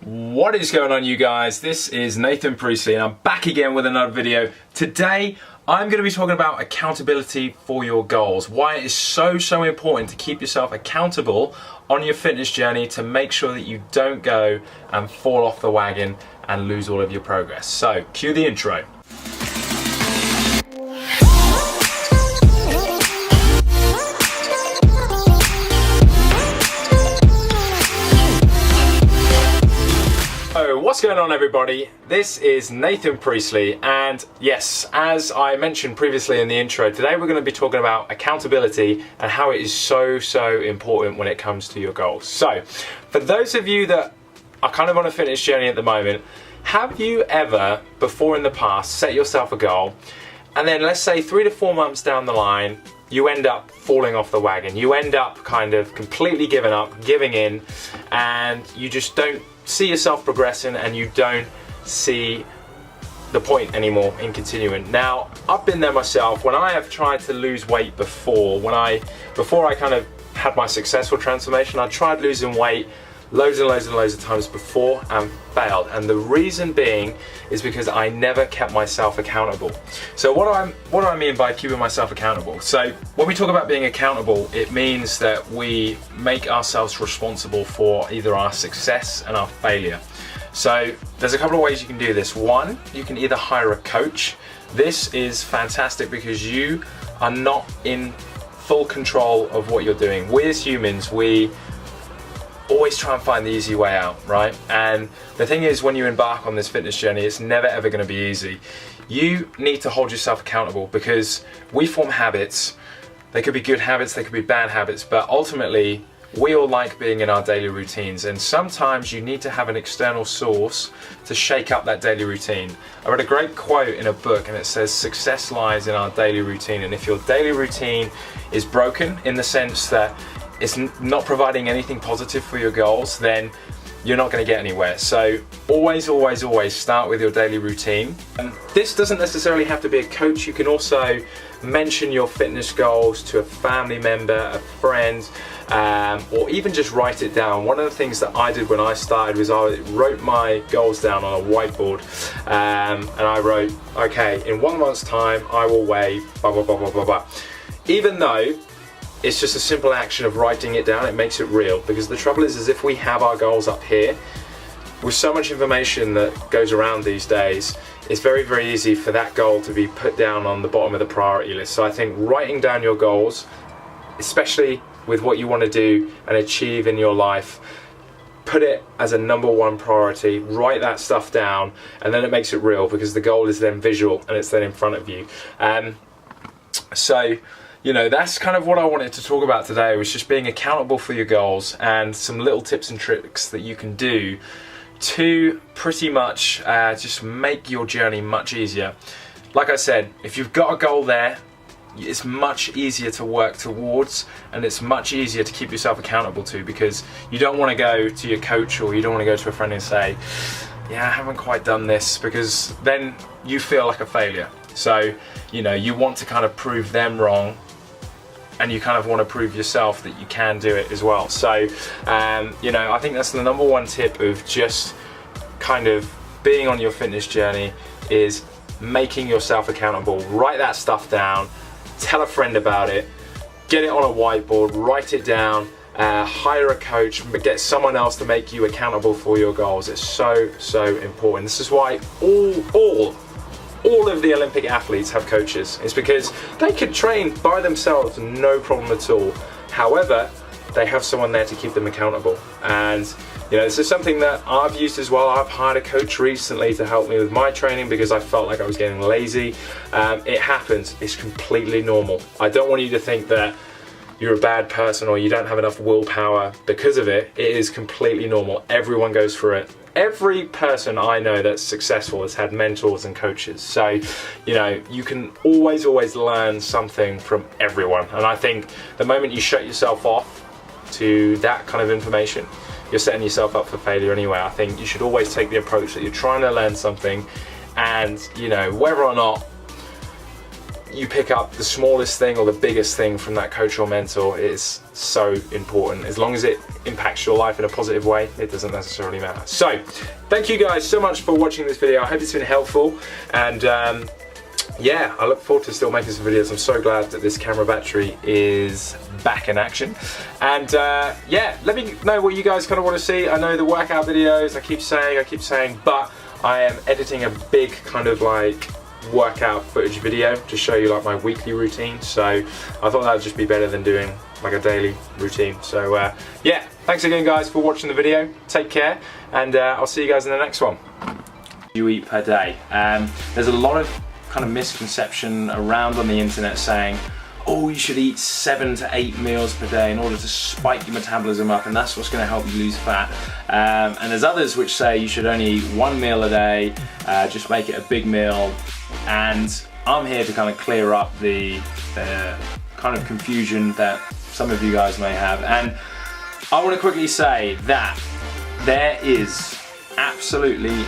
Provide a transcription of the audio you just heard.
What is going on, you guys? This is Nathan Priestley and I'm back again with another video. Today I'm going to be talking about accountability for your goals. Why it is so important to keep yourself accountable on your fitness journey to make sure that you don't go and fall off the wagon and lose all of your progress. So cue the intro. What's going on, everybody? This is Nathan Priestley, and yes, as I mentioned previously in the intro, today we're going to be talking about accountability and how it is so important when it comes to your goals. So for those of you that are kind of on a fitness journey at the moment, have you ever before in the past set yourself a goal and then, let's say 3 to 4 months down the line, you end up falling off the wagon, you end up kind of completely giving in, and you just don't see yourself progressing and you don't see the point anymore in continuing. Now, I've been there myself when I have tried to lose weight before. Before I kind of had my successful transformation, I tried losing weight loads of times before and failed. And the reason being is because I never kept myself accountable. So what do I mean by keeping myself accountable? So when we talk about being accountable, it means that we make ourselves responsible for either our success and our failure. So there's a couple of ways you can do this. One, you can either hire a coach. This is fantastic because you are not in full control of what you're doing. We as humans, we always try and find the easy way out, right? And the thing is, when you embark on this fitness journey, it's never ever going to be easy. You need to hold yourself accountable because we form habits. They could be good habits, they could be bad habits, but ultimately we all like being in our daily routines, and sometimes you need to have an external source to shake up that daily routine. I read a great quote in a book and it says, success lies in our daily routine. And if your daily routine is broken in the sense that it's not providing anything positive for your goals, then you're not going to get anywhere. So always start with your daily routine. And this doesn't necessarily have to be a coach. You can also mention your fitness goals to a family member, a friend, or even just write it down. One of the things that I did when I started was I wrote my goals down on a whiteboard, and I wrote, okay, in 1 month's time I will weigh blah blah blah blah blah blah. Even though it's just a simple action of writing it down, it makes it real. Because the trouble is if we have our goals up here, with so much information that goes around these days, it's very easy for that goal to be put down on the bottom of the priority list. So I think writing down your goals, especially with what you want to do and achieve in your life, put it as a #1 priority, write that stuff down, and then it makes it real because the goal is then visual and it's then in front of you. So you know, that's kind of what I wanted to talk about today, was just being accountable for your goals and some little tips and tricks that you can do to pretty much just make your journey much easier. Like I said, if you've got a goal there, it's much easier to work towards, and it's much easier to keep yourself accountable to, because you don't want to go to your coach or you don't want to go to a friend and say, yeah, I haven't quite done this, because then you feel like a failure. So, you know, you want to kind of prove them wrong, and you kind of want to prove yourself that you can do it as well. So, you know, I think that's the #1 tip of just kind of being on your fitness journey, is making yourself accountable. Write that stuff down, tell a friend about it, get it on a whiteboard, write it down, hire a coach, get someone else to make you accountable for your goals. It's so important. This is why all of the Olympic athletes have coaches. It's because they could train by themselves, no problem at all. However, they have someone there to keep them accountable. And you know, this is something that I've used as well. I've hired a coach recently to help me with my training because I felt like I was getting lazy. It happens. It's completely normal. I don't want you to think that you're a bad person or you don't have enough willpower because of it. It is completely normal. Everyone goes through it. Every person I know that's successful has had mentors and coaches. So, you know, you can always learn something from everyone. And I think the moment you shut yourself off to that kind of information, you're setting yourself up for failure anyway. I think you should always take the approach that you're trying to learn something, and, you know, whether or not you pick up the smallest thing or the biggest thing from that coach or mentor is so important. As long as it impacts your life in a positive way, it doesn't necessarily matter. So, thank you guys so much for watching this video. I hope it's been helpful, and yeah, I look forward to still making some videos. I'm so glad that this camera battery is back in action. And yeah, let me know what you guys kind of want to see. I know the workout videos, I keep saying, but I am editing a big kind of like workout footage video to show you like my weekly routine. So I thought that would just be better than doing like a daily routine. So yeah, thanks again guys for watching the video. Take care, and I'll see you guys in the next one. You eat per day. There's a lot of kind of misconception around on the internet saying, oh, you should eat 7 to 8 meals per day in order to spike your metabolism up, and that's what's going to help you lose fat. And there's others which say you should only eat 1 meal a day, just make it a big meal. And I'm here to kind of clear up the kind of confusion that some of you guys may have. And I want to quickly say that there is absolutely